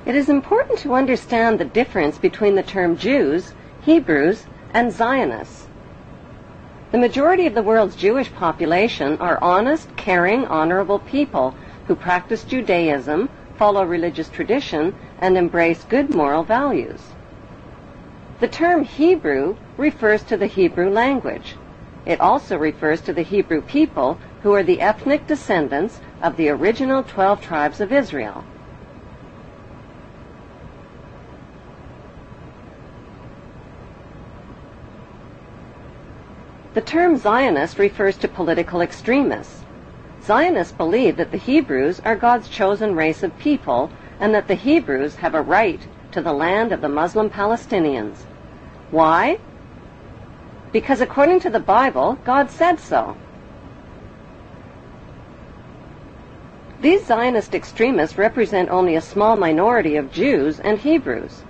It is important to understand the difference between the term Jews, Hebrews, and Zionists. The majority of the world's Jewish population are honest, caring, honorable people who practice Judaism, follow religious tradition, and embrace good moral values. The term Hebrew refers to the Hebrew language. It also refers to the Hebrew people who are the ethnic descendants of the original 12 tribes of Israel. The term Zionist refers to political extremists. Zionists believe that the Hebrews are God's chosen race of people and that the Hebrews have a right to the land of the Muslim Palestinians. Why? Because according to the Bible, God said so. These Zionist extremists represent only a small minority of Jews and Hebrews.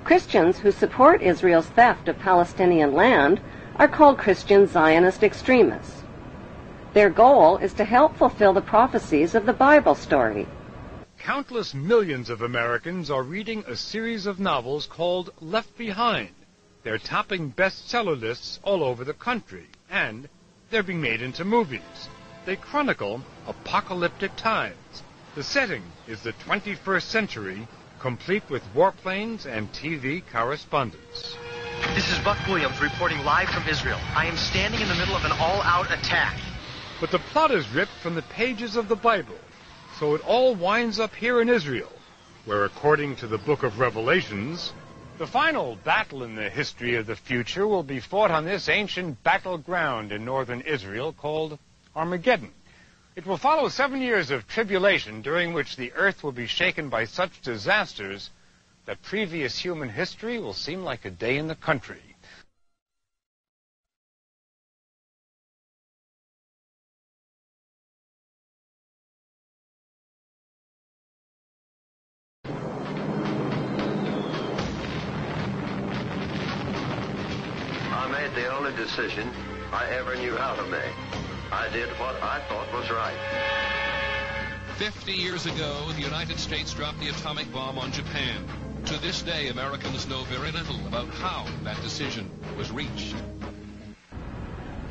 Christians who support Israel's theft of Palestinian land are called Christian Zionist extremists. Their goal is to help fulfill the prophecies of the Bible story. Countless millions of Americans are reading a series of novels called Left Behind. They're topping bestseller lists all over the country, and they're being made into movies. They chronicle apocalyptic times. The setting is the 21st century, complete with warplanes and TV correspondence. This is Buck Williams reporting live from Israel. I am standing in the middle of an all-out attack. But the plot is ripped from the pages of the Bible, so it all winds up here in Israel, where according to the book of Revelations, the final battle in the history of the future will be fought on this ancient battleground in northern Israel called Armageddon. It will follow 7 years of tribulation during which the earth will be shaken by such disasters that previous human history will seem like a day in the country. I made the only decision I ever knew how to make. I did what I thought was right. 50 years ago, the United States dropped the atomic bomb on Japan. To this day, Americans know very little about how that decision was reached.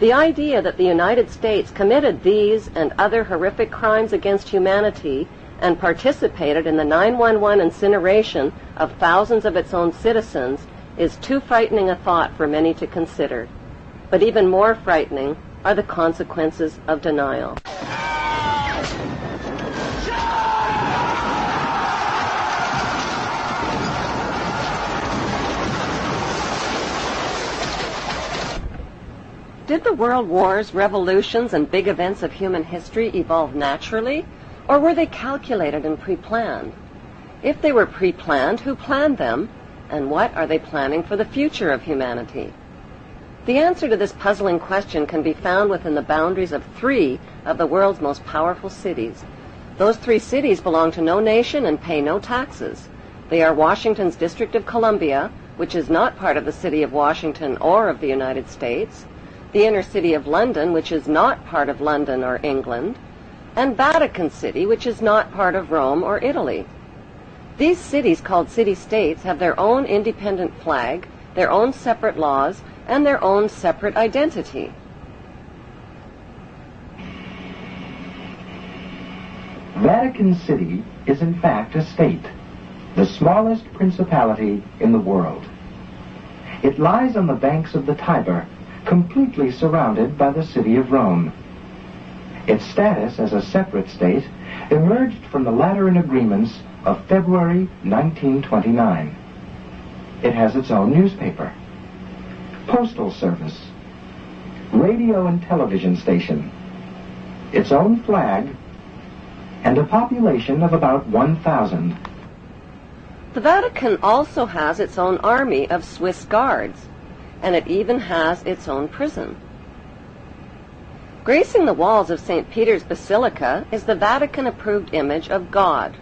The idea that the United States committed these and other horrific crimes against humanity and participated in the 9/11 incineration of thousands of its own citizens is too frightening a thought for many to consider. But even more frightening are the consequences of denial. Did the world wars, revolutions, and big events of human history evolve naturally, or were they calculated and pre-planned? If they were pre-planned, who planned them, and what are they planning for the future of humanity? The answer to this puzzling question can be found within the boundaries of 3 of the world's most powerful cities. Those 3 cities belong to no nation and pay no taxes. They are Washington's District of Columbia, which is not part of the city of Washington or of the United States, the inner city of London, which is not part of London or England, and Vatican City, which is not part of Rome or Italy. These cities, called city-states, have their own independent flag, their own separate laws, and their own separate identity. Vatican City is in fact a state, the smallest principality in the world. It lies on the banks of the Tiber, completely surrounded by the city of Rome. Its status as a separate state emerged from the Lateran Agreements of February 1929. It has its own newspaper, postal service, radio and television station, its own flag, and a population of about 1,000. The Vatican also has its own army of Swiss guards, and it even has its own prison. Gracing the walls of St. Peter's Basilica is the Vatican-approved image of God,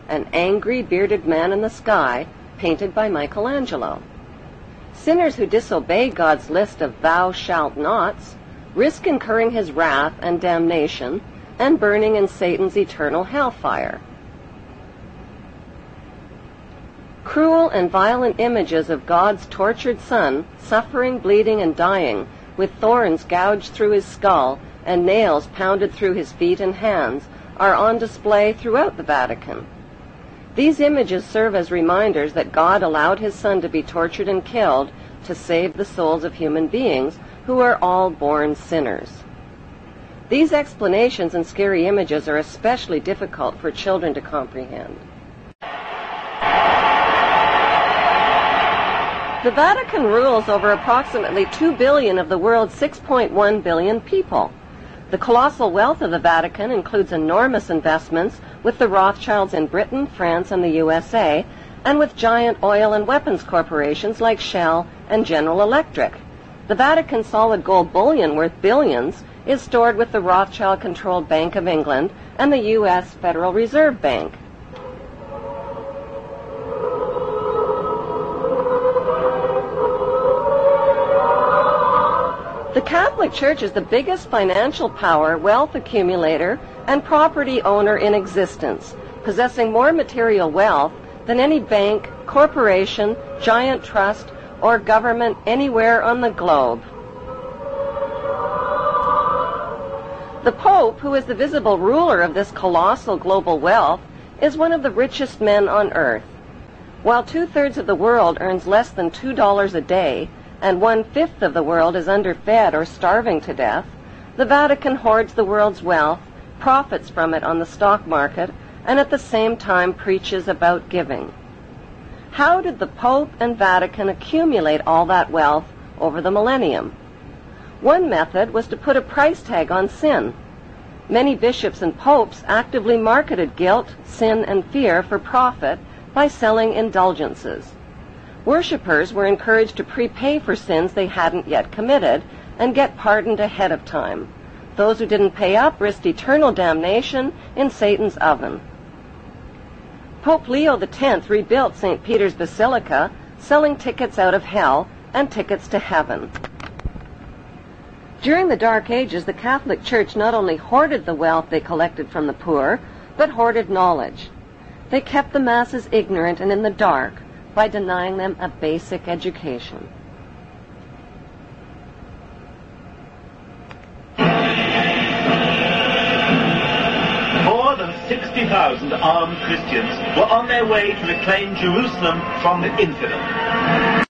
an angry, bearded man in the sky, painted by Michelangelo. Sinners who disobey God's list of thou shalt nots risk incurring his wrath and damnation and burning in Satan's eternal hellfire. Cruel and violent images of God's tortured Son, suffering, bleeding, and dying, with thorns gouged through his skull and nails pounded through his feet and hands, are on display throughout the Vatican. These images serve as reminders that God allowed his Son to be tortured and killed to save the souls of human beings who are all born sinners. These explanations and scary images are especially difficult for children to comprehend. The Vatican rules over approximately 2 billion of the world's 6.1 billion people. The colossal wealth of the Vatican includes enormous investments with the Rothschilds in Britain, France, and the USA, and with giant oil and weapons corporations like Shell and General Electric. The Vatican solid gold bullion worth billions is stored with the Rothschild-controlled Bank of England and the U.S. Federal Reserve Bank. The Catholic Church is the biggest financial power, wealth accumulator, and property owner in existence, possessing more material wealth than any bank, corporation, giant trust, or government anywhere on the globe. The Pope, who is the visible ruler of this colossal global wealth, is one of the richest men on earth. While 2/3 of the world earns less than $2 a day, and 1/5 of the world is underfed or starving to death, the Vatican hoards the world's wealth, profits from it on the stock market, and at the same time preaches about giving. How did the Pope and Vatican accumulate all that wealth over the millennium? One method was to put a price tag on sin. Many bishops and popes actively marketed guilt, sin, and fear for profit by selling indulgences. Worshippers were encouraged to prepay for sins they hadn't yet committed and get pardoned ahead of time. Those who didn't pay up risked eternal damnation in Satan's oven. Pope Leo X rebuilt St. Peter's Basilica, selling tickets out of hell and tickets to heaven. During the Dark Ages, the Catholic Church not only hoarded the wealth they collected from the poor, but hoarded knowledge. They kept the masses ignorant and in the dark by denying them a basic education. More than 60,000 armed Christians were on their way to reclaim Jerusalem from the infidel.